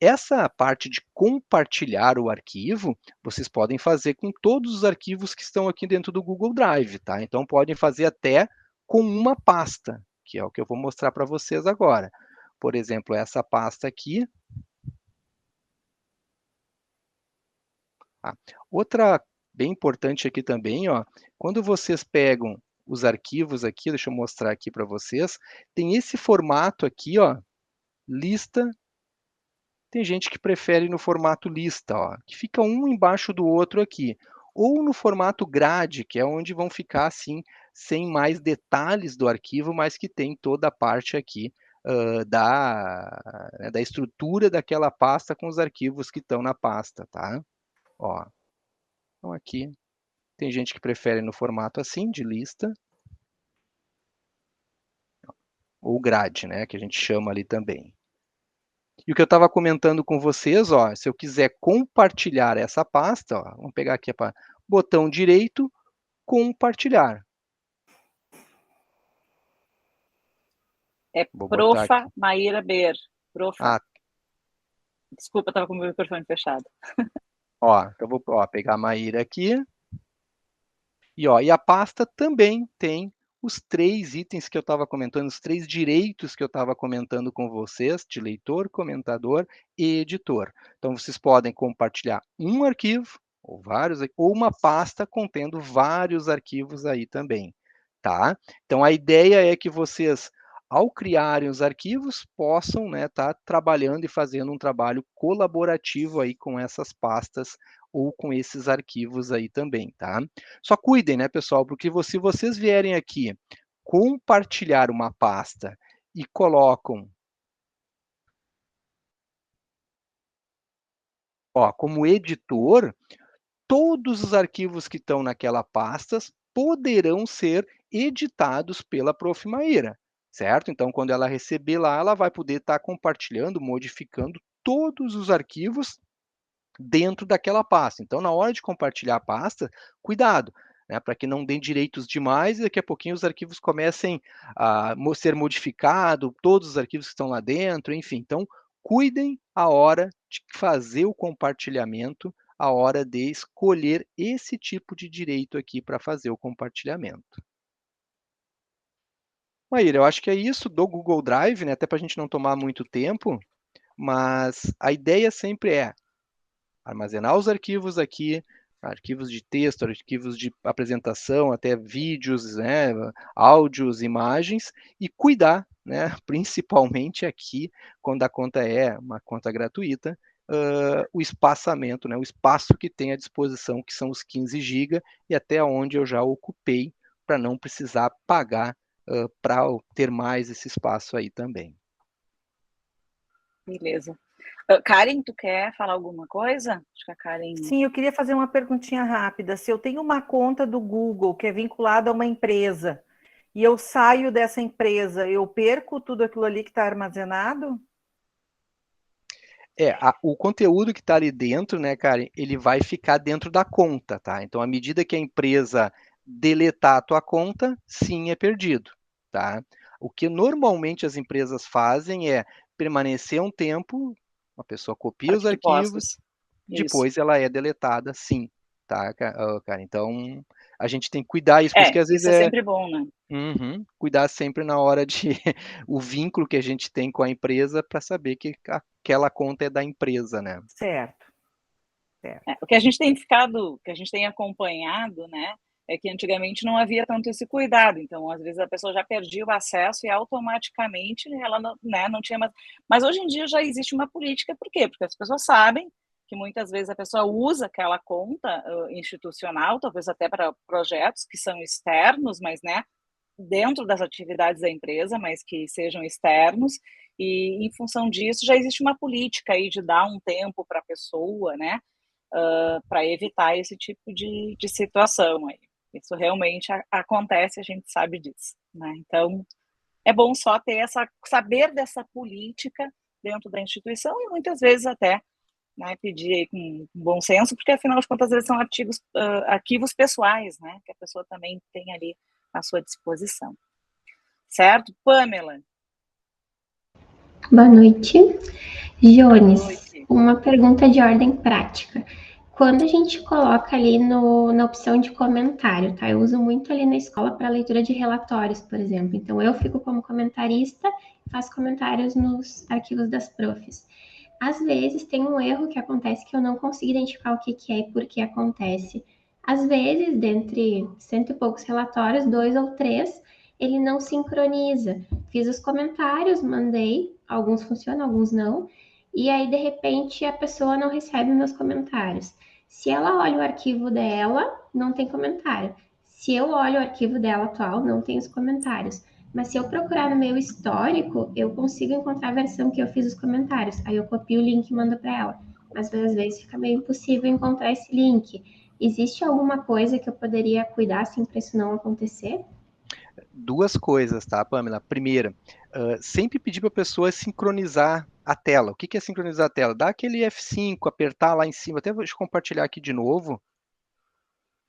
essa parte de compartilhar o arquivo, vocês podem fazer com todos os arquivos que estão aqui dentro do Google Drive, tá? Então, podem fazer até com uma pasta, que é o que eu vou mostrar para vocês agora. Por exemplo, essa pasta aqui. Tá? Outra bem importante aqui também, ó, quando vocês pegam os arquivos aqui, deixa eu mostrar aqui para vocês, tem esse formato aqui, ó, lista. Tem gente que prefere no formato lista, ó, que fica um embaixo do outro aqui. Ou no formato grade, que é onde vão ficar assim, sem mais detalhes do arquivo, mas que tem toda a parte aqui da estrutura daquela pasta com os arquivos que estão na pasta, tá? Ó, então aqui tem gente que prefere no formato assim, de lista, ou grade, né, que a gente chama ali também. E o que eu estava comentando com vocês, ó, se eu quiser compartilhar essa pasta, ó, vamos pegar aqui a botão direito, compartilhar. É Vou botar Profa aqui. Maíra Ber. Profa. Ah, Desculpa, estava com o meu microfone fechado. ó, então vou pegar a Maíra aqui. E a pasta também tem os 3 itens que eu estava comentando, os 3 direitos que eu estava comentando com vocês, de leitor, comentador e editor. Então, vocês podem compartilhar um arquivo, ou vários, ou uma pasta contendo vários arquivos aí também, tá? Então, a ideia é que vocês, ao criarem os arquivos, possam, né, estar trabalhando e fazendo um trabalho colaborativo aí com essas pastas ou com esses arquivos aí também, tá? Só cuidem, né, pessoal, porque se vocês vierem aqui compartilhar uma pasta e colocam, ó, como editor, todos os arquivos que estão naquela pasta poderão ser editados pela Prof. Maíra, certo? Então, quando ela receber lá, ela vai poder estar compartilhando, modificando todos os arquivos dentro daquela pasta. Então, na hora de compartilhar a pasta, cuidado, né, para que não dê direitos demais e daqui a pouquinho os arquivos comecem a ser modificados, todos os arquivos que estão lá dentro, enfim. Então, cuidem a hora de fazer o compartilhamento, a hora de escolher esse tipo de direito aqui para fazer o compartilhamento. Maíra, eu acho que é isso do Google Drive, né, até para a gente não tomar muito tempo, mas a ideia sempre é armazenar os arquivos aqui, arquivos de texto, arquivos de apresentação, até vídeos, né, áudios, imagens, e cuidar, né, principalmente aqui, quando a conta é uma conta gratuita, o espaçamento, né, o espaço que tem à disposição, que são os 15 GB, e até onde eu já ocupei, para não precisar pagar para ter mais esse espaço aí também. Beleza. Karen, tu quer falar alguma coisa? Acho que a Karen... Sim, eu queria fazer uma perguntinha rápida. Se eu tenho uma conta do Google que é vinculada a uma empresa e eu saio dessa empresa, eu perco tudo aquilo ali que está armazenado? O conteúdo que está ali dentro, né, Karen, ele vai ficar dentro da conta, tá? Então, à medida que a empresa deletar a tua conta, sim, é perdido, tá? O que normalmente as empresas fazem é permanecer um tempo, a pessoa copia Para os que tu arquivos, possas. Isso. depois ela é deletada, sim, tá, cara? Então, a gente tem que cuidar isso, por isso que às vezes Isso é sempre bom, né? Cuidar sempre na hora de o vínculo que a gente tem com a empresa para saber que aquela conta é da empresa, né? Certo. Certo. O que a gente tem ficado, que a gente tem acompanhado, né, é que antigamente não havia tanto esse cuidado. Então, às vezes a pessoa já perdia o acesso e automaticamente ela não, né, não tinha mais. Mas hoje em dia já existe uma política, por quê? Porque as pessoas sabem que muitas vezes a pessoa usa aquela conta institucional, talvez até para projetos que são externos, mas, né, dentro das atividades da empresa, mas que sejam externos, e em função disso já existe uma política aí de dar um tempo para a pessoa, né, para evitar esse tipo de situação aí. Isso realmente acontece, a gente sabe disso, né? Então, é bom só ter saber dessa política dentro da instituição e muitas vezes até, né, pedir aí com bom senso, porque afinal de contas, às vezes são arquivos pessoais, né, que a pessoa também tem ali à sua disposição. Certo? Pamela? Boa noite. Jones, Uma pergunta de ordem prática. Quando a gente coloca ali na opção de comentário, tá? Eu uso muito ali na escola para leitura de relatórios, por exemplo. Então, eu fico como comentarista, faço comentários nos arquivos das profs. Às vezes, tem um erro que acontece que eu não consigo identificar o que é e por que acontece. Às vezes, dentre cento e poucos relatórios, 2 ou 3, ele não sincroniza. Fiz os comentários, mandei, alguns funcionam, alguns não, e aí, de repente, a pessoa não recebe meus comentários. Se ela olha o arquivo dela, não tem comentário. Se eu olho o arquivo dela atual, não tem os comentários. Mas se eu procurar no meu histórico, eu consigo encontrar a versão que eu fiz os comentários. Aí eu copio o link e mando para ela. Mas às vezes fica meio impossível encontrar esse link. Existe alguma coisa que eu poderia cuidar assim para isso não acontecer? Duas coisas, tá, Pamela? Primeira, sempre pedir para a pessoa sincronizar a tela. O que que é sincronizar a tela? Dá aquele F5, apertar lá em cima. Até vou compartilhar aqui de novo.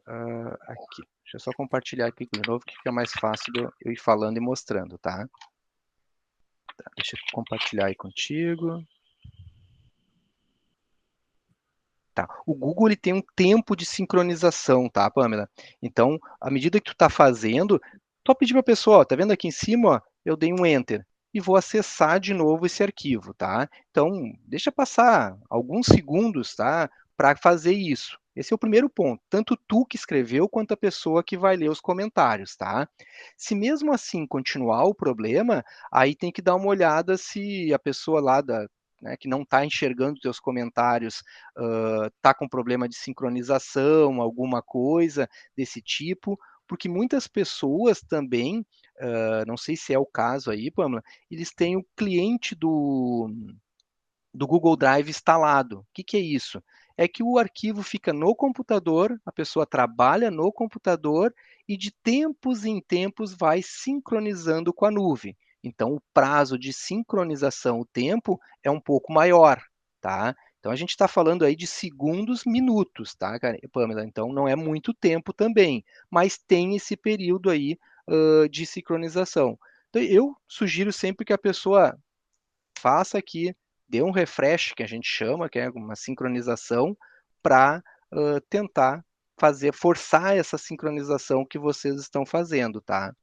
Aqui. Deixa eu só compartilhar aqui de novo, que fica mais fácil de eu ir falando e mostrando, tá? Deixa eu compartilhar aí contigo. Tá. O Google ele tem um tempo de sincronização, tá, Pamela? Então, à medida que tu está fazendo, só pedir para a pessoa, ó, tá vendo aqui em cima, ó, eu dei um Enter e vou acessar de novo esse arquivo, tá? Então, deixa passar alguns segundos, tá, para fazer isso. Esse é o primeiro ponto, tanto tu que escreveu quanto a pessoa que vai ler os comentários, tá? Se mesmo assim continuar o problema, aí tem que dar uma olhada se a pessoa lá né, que não está enxergando teus comentários está com problema de sincronização, alguma coisa desse tipo, porque muitas pessoas também, não sei se é o caso aí, Pamela, eles têm o cliente do Google Drive instalado. O que que é isso? É que o arquivo fica no computador, a pessoa trabalha no computador e de tempos em tempos vai sincronizando com a nuvem. Então, o prazo de sincronização, o tempo, é um pouco maior, tá? Então, a gente está falando aí de segundos, minutos, tá, Pamela? Então, não é muito tempo também, mas tem esse período aí de sincronização. Então, eu sugiro sempre que a pessoa faça aqui, dê um refresh, que a gente chama, que é uma sincronização, para tentar forçar essa sincronização que vocês estão fazendo, tá?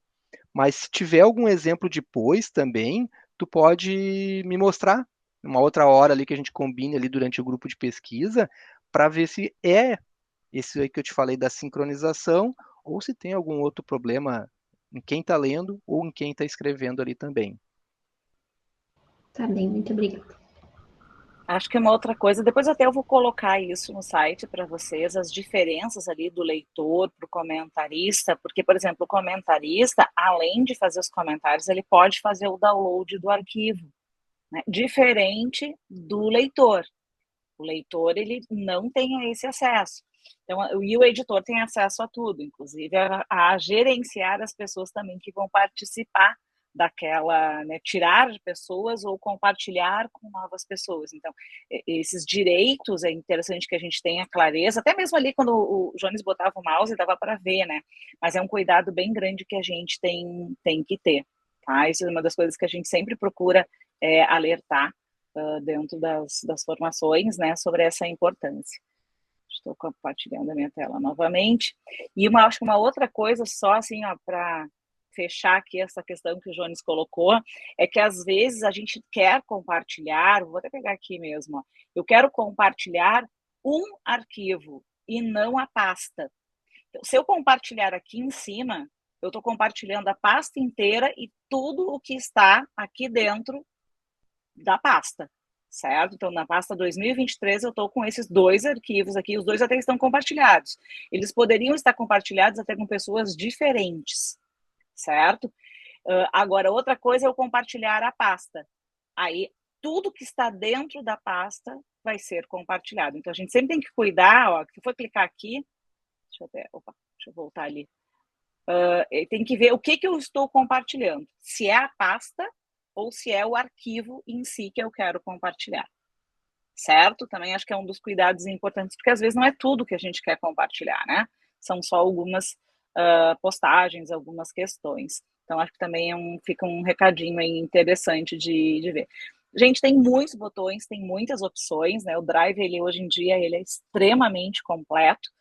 Mas se tiver algum exemplo depois também, tu pode me mostrar uma outra hora ali que a gente combine ali durante o grupo de pesquisa, para ver se é esse aí que eu te falei da sincronização, ou se tem algum outro problema em quem está lendo ou em quem está escrevendo ali também. Tá bem, muito obrigada. Acho que uma outra coisa, depois até eu vou colocar isso no site para vocês, as diferenças ali do leitor para o comentarista, porque, por exemplo, o comentarista, além de fazer os comentários, ele pode fazer o download do arquivo, né? Diferente do leitor. O leitor, ele não tem esse acesso. Então, e o editor tem acesso a tudo, inclusive a gerenciar as pessoas também que vão participar daquela, né, tirar pessoas ou compartilhar com novas pessoas. Então, esses direitos, é interessante que a gente tenha clareza, até mesmo ali quando o Jones botava o mouse, dava para ver, né? Mas é um cuidado bem grande que a gente tem que ter, tá? Isso é uma das coisas que a gente sempre procura alertar dentro das formações, né, sobre essa importância. Estou compartilhando a minha tela novamente. E acho que uma outra coisa, só assim, para fechar aqui essa questão que o Jones colocou, é que às vezes a gente quer compartilhar, vou até pegar aqui mesmo, ó, eu quero compartilhar um arquivo e não a pasta. Então, se eu compartilhar aqui em cima, eu estou compartilhando a pasta inteira e tudo o que está aqui dentro da pasta, certo? Então, na pasta 2023, eu estou com esses dois arquivos aqui, os dois até estão compartilhados. Eles poderiam estar compartilhados até com pessoas diferentes, certo? Agora, outra coisa é eu compartilhar a pasta. Aí, tudo que está dentro da pasta vai ser compartilhado. Então, a gente sempre tem que cuidar, ó, se for clicar aqui, deixa eu voltar ali. Tem que ver o que eu estou compartilhando. Se é a pasta ou se é o arquivo em si que eu quero compartilhar, certo? Também acho que é um dos cuidados importantes, porque às vezes não é tudo que a gente quer compartilhar, né? São só algumas postagens, algumas questões. Então, acho que também fica um recadinho aí interessante de ver. Gente, tem muitos botões, tem muitas opções, né? O Drive, ele hoje em dia, ele é extremamente completo.